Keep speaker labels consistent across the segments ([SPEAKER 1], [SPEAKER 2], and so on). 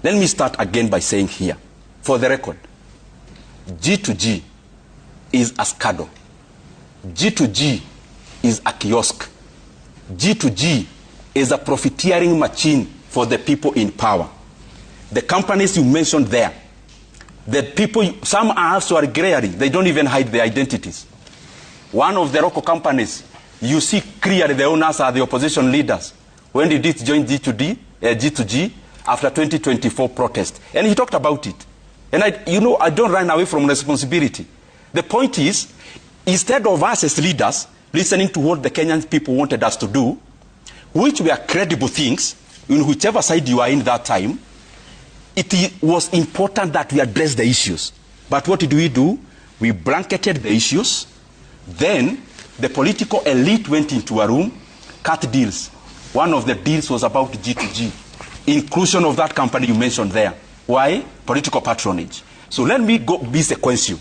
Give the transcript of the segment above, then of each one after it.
[SPEAKER 1] Let me start again by saying here, for the record, G2G is a SCADO. G2G is a kiosk. G2G is a profiteering machine for the people in power. The companies you mentioned there, the people, some are also gray. They don't even hide their identities. One of the local companies, you see clearly the owners are the opposition leaders. When did it join G2G? After 2024 protest. And he talked about it. And I don't run away from responsibility. The point is, instead of us as leaders listening to what the Kenyan people wanted us to do, which were credible things, in whichever side you are in that time, it was important that we address the issues. But what did we do? We blanketed the issues. Then the political elite went into a room, cut deals. One of the deals was about G2G. Inclusion of that company you mentioned there. Why? Political patronage. So let me be sequential.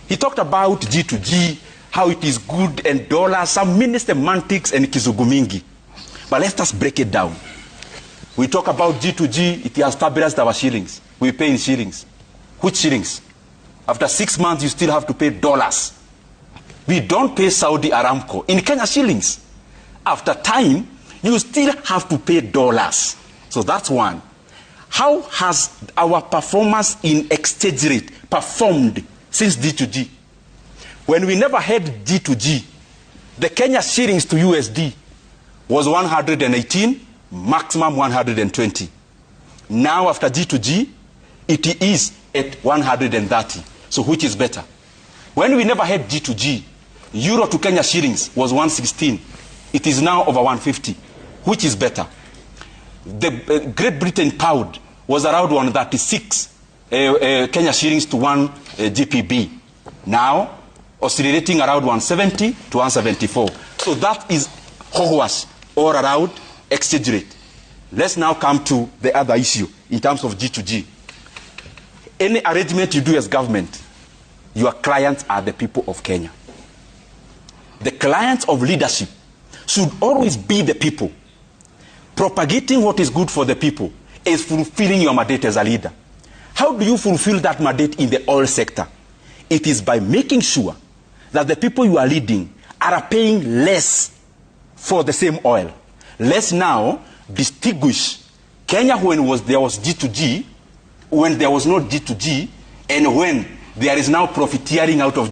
[SPEAKER 1] He talked about G2G, how it is good and dollars, some mini semantics and kizugumingi. But let's just break it down. We talk about G2G, it has stabilized our shillings. We pay in shillings. Which shillings? After 6 months, you still have to pay dollars. We don't pay Saudi Aramco in Kenya shillings. After time, you still have to pay dollars. So that's one. How has our performance in exchange rate performed since G2G? When we never had G2G, the Kenya shillings to USD was 118, maximum 120. Now after G2G, it is at 130. So which is better? When we never had G2G, euro to Kenya shillings was 116. It is now over 150. Which is better? The Great Britain pound was around 136 Kenya shillings to 1 GPB. Now, oscillating around 170 to 174. So that is hogwash all around exchange rate. Let's now come to the other issue in terms of G2G. Any arrangement you do as government, your clients are the people of Kenya. The clients of leadership should always be the people. Propagating what is good for the people is fulfilling your mandate as a leader. How do you fulfill that mandate in the oil sector? It is by making sure that the people you are leading are paying less for the same oil. Let's now distinguish Kenya when there was G2G, when there was not G2G, and when there is now profiteering out of